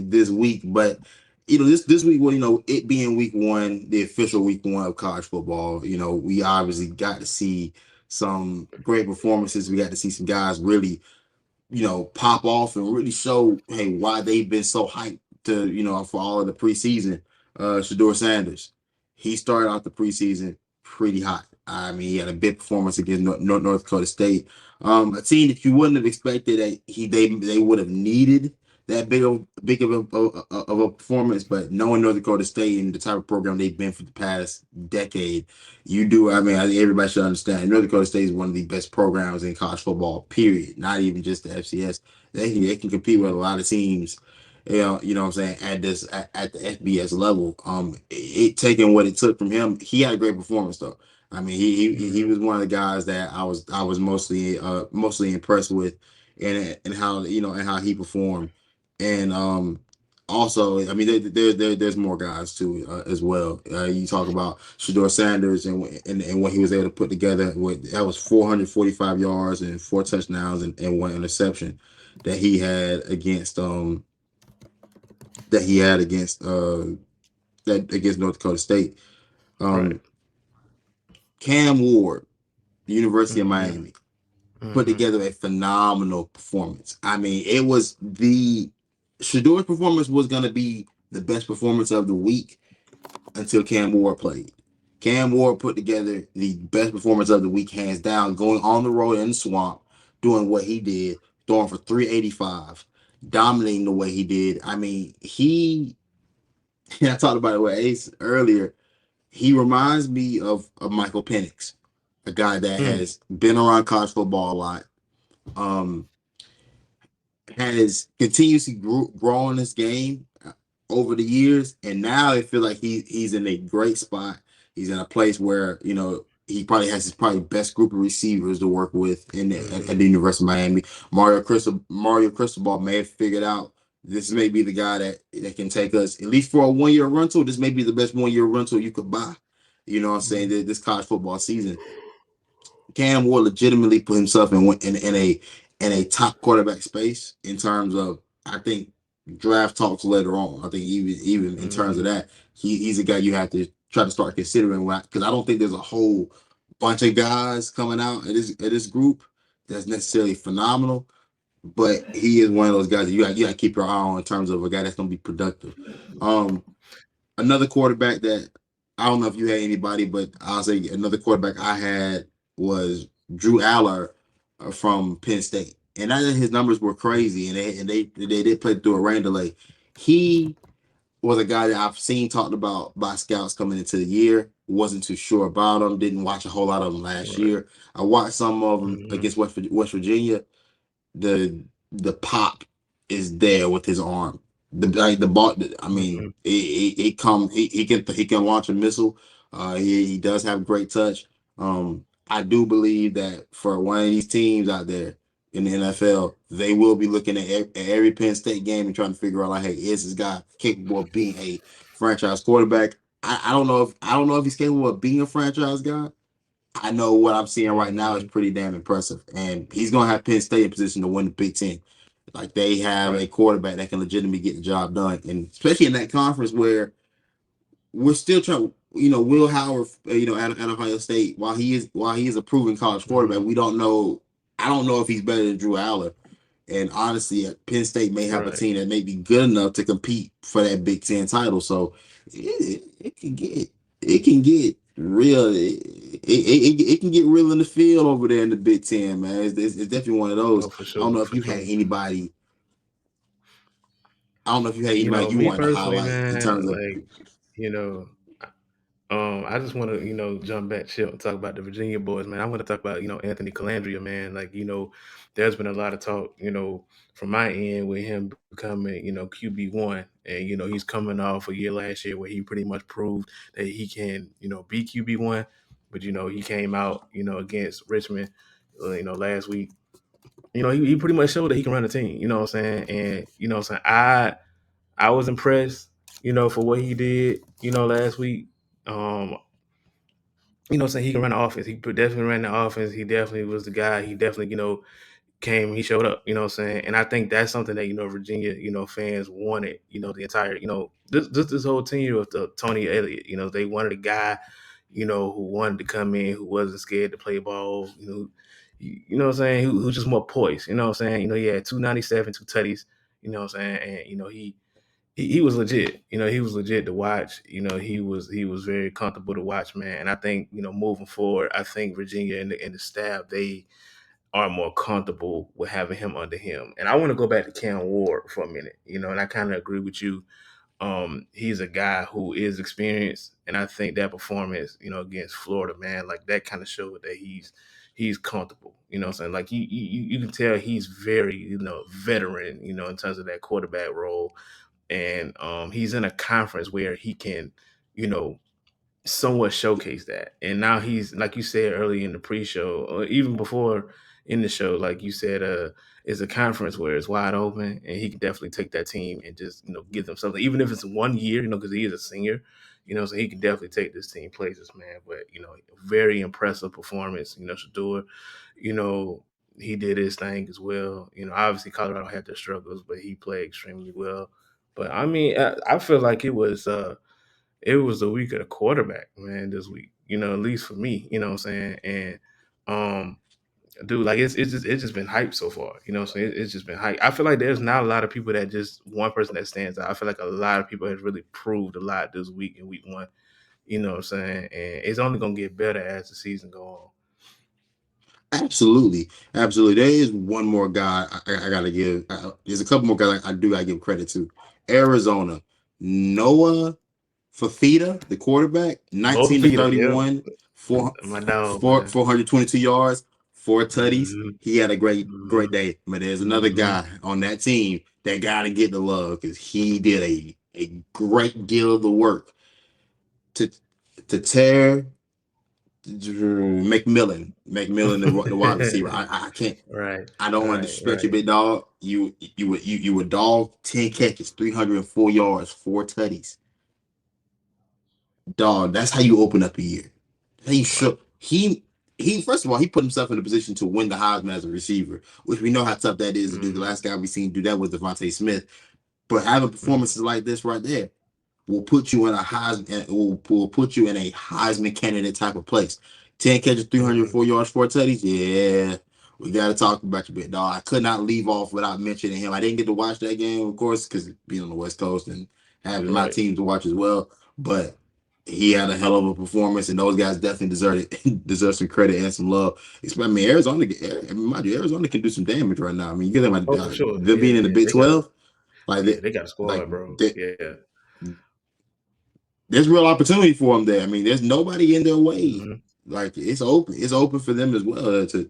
this week, but this week, well, it being week one, the official week one of college football, we obviously got to see some great performances. We got to see some guys really, pop off and really show, hey, why they've been so hyped to, for all of the preseason. Shador Sanders, he started out the preseason pretty hot. I mean, he had a big performance against North Dakota State, a team that you wouldn't have expected that they would have needed that big of a performance. But knowing North Dakota State and the type of program they've been for the past decade, you do. I mean, I think everybody should understand. North Dakota State is one of the best programs in college football. Period. Not even just the FCS. They can compete with a lot of teams. What I'm saying, at the FBS level. It taking what it took from him. He had a great performance though. I mean, he Mm-hmm. was one of the guys that I was mostly impressed with, and how and how he performed, and also, I mean, there's more guys too as well. You talk about Shador Sanders and what he was able to put together. That was 445 yards and four touchdowns and one interception that he had against that he had against that against North Dakota State. Right. Um, Cam Ward, University of Mm-hmm. Miami, put Mm-hmm. together a phenomenal performance. I mean, it was the Shador's performance was going to be the best performance of the week until Cam Ward played. Cam Ward put together the best performance of the week, hands down, going on the road in the swamp, doing what he did, throwing for 385, dominating the way he did. I mean, I talked about it with Ace earlier. He reminds me of Michael Penix, a guy that Mm. has been around college football a lot, um, has continuously grown his game over the years, and now I feel like he's in a great spot. He's in a place where he probably has his probably best group of receivers to work with at Mm-hmm. the University of Miami. Mario Cristobal may have figured out this may be the guy that can take us at least for a 1 year rental. This may be the best 1 year rental you could buy. You know what I'm saying? This college football season, Cam Ward legitimately put himself in a top quarterback space in terms of, I think, draft talks later on. I think even in terms of Mm-hmm. that, he's a guy you have to try to start considering, because I don't think there's a whole bunch of guys coming out at this group that's necessarily phenomenal. But he is one of those guys that you got to keep your eye on in terms of a guy that's going to be productive. Um, Another quarterback that I don't know if you had anybody, but I'll say another quarterback I had was Drew Aller from Penn State, and I think his numbers were crazy, and they did play through a rain delay. He was a guy that I've seen talked about by scouts coming into the year. Wasn't too sure about him. Didn't watch a whole lot of him last Right. year. I watched some of them Mm-hmm. against West Virginia. The pop is there with his arm. The ball. I mean, Mm-hmm. he can launch a missile. He does have great touch. I do believe that for one of these teams out there in the NFL, they will be looking at every Penn State game and trying to figure out, like, hey, is this guy capable of being a franchise quarterback? I don't know if he's capable of being a franchise guy. I know what I'm seeing right now is Mm-hmm. pretty damn impressive, and he's gonna have Penn State in position to win the Big Ten. Like, they have a Right. quarterback that can legitimately get the job done, and especially in that conference where we're still trying. Will Howard, at Ohio State, while he is a proven college quarterback, Mm-hmm. we don't know. I don't know if he's better than Drew Aller. And honestly, Penn State may have a Right. team that may be good enough to compete for that Big Ten title. So it can get real. It can get real in the field over there in the Big Ten, man. It's definitely one of those. Oh, for I don't sure. know if For you had sure. anybody. I don't know if you had anybody you Me wanted to personally, highlight in man, terms of. like, you know, I just want to, jump back ship and talk about the Virginia boys, man. I want to talk about, Anthony Calandria, man. Like, there's been a lot of talk, from my end with him becoming, QB1. And, he's coming off a year last year where he pretty much proved that he can, be QB1. But, he came out, against Richmond, last week. He pretty much showed that he can run a team, you know what I'm saying? And, what I'm saying, I was impressed, for what he did, last week. Um, what I'm saying, he can run the offense. He definitely ran the offense. He definitely was the guy. He definitely, came, he showed up, you know what I'm saying? And I think that's something that, Virginia, fans wanted, the entire, this whole tenure of the Tony Elliott, they wanted a guy, who wanted to come in, who wasn't scared to play ball, you know what I'm saying, who's just more poised, you know what I'm saying? He had 297, two tutties, you know what I'm saying? And he was legit. He was legit to watch. He was very comfortable to watch, man. And I think, moving forward, I think Virginia and the staff, they are more comfortable with having him under him. And I want to go back to Cam Ward for a minute, and I kind of agree with you. He's a guy who is experienced, and I think that performance, against Florida, man, like that kind of showed that he's comfortable. You know what I'm saying? Like you can tell he's very, veteran, in terms of that quarterback role. And he's in a conference where he can, you know, somewhat showcase that. And now he's, like you said earlier in the pre-show, or even before in the show, like you said, it's a conference where it's wide open, and he can definitely take that team and just, give them something, even if it's 1 year, because he is a senior, so he can definitely take this team places, man. But very impressive performance, Shador, you know, he did his thing as well. Obviously Colorado had their struggles, but he played extremely well. But I mean, I feel like it was the week of the quarterback, man, this week, at least for me, you know what I'm saying? And dude, like it's just been hype so far, what I'm saying? It's just been hype. I feel like there's not a lot of people that just one person that stands out. I feel like a lot of people have really proved a lot this week in week one, what I'm saying? And it's only gonna get better as the season go on. Absolutely, absolutely. There is one more guy I gotta give. There's a couple more guys I do gotta give credit to. Arizona, Noah Fafita, the quarterback, Both 19 to feet, yeah. 31, My dog, man. 422 yards, four tutties. Mhm, He had a great mhm, day. But there's another mhm. guy on that team that gotta get the love because he did a great deal of the work to tear McMillan, the wide receiver. I can't. Right, I don't want to right, disrespect you, right. big dog. You were dog 10 catches, 304 yards, four tutties. Dog, that's how you open up a year. He Right. shook. He first of all, he put himself in a position to win the Heisman as a receiver, which we know how tough that is to do. The Mhm, last guy we seen do that was Devontae Smith. But having mhm, performances like this right there will put you in a Heisman, will put you in a Heisman candidate type of place. 10 catches, mhm. 304 yards, four tutties. Yeah, we got to talk about you, bit dog. I could not leave off without mentioning him. I didn't get to watch that game, of course, because being on the West Coast and having my Right. team to watch as well. But he had a hell of a performance, and those guys definitely deserve some credit and some love. I mean, mind you, Arizona can do some damage right now. I mean, you get them Oh, for sure. them Yeah, being in the yeah. Big 12, like They got a like squad, bro. they, Yeah. there's real opportunity for them there. I mean, there's nobody in their way. Mhm. Like it's open for them as well to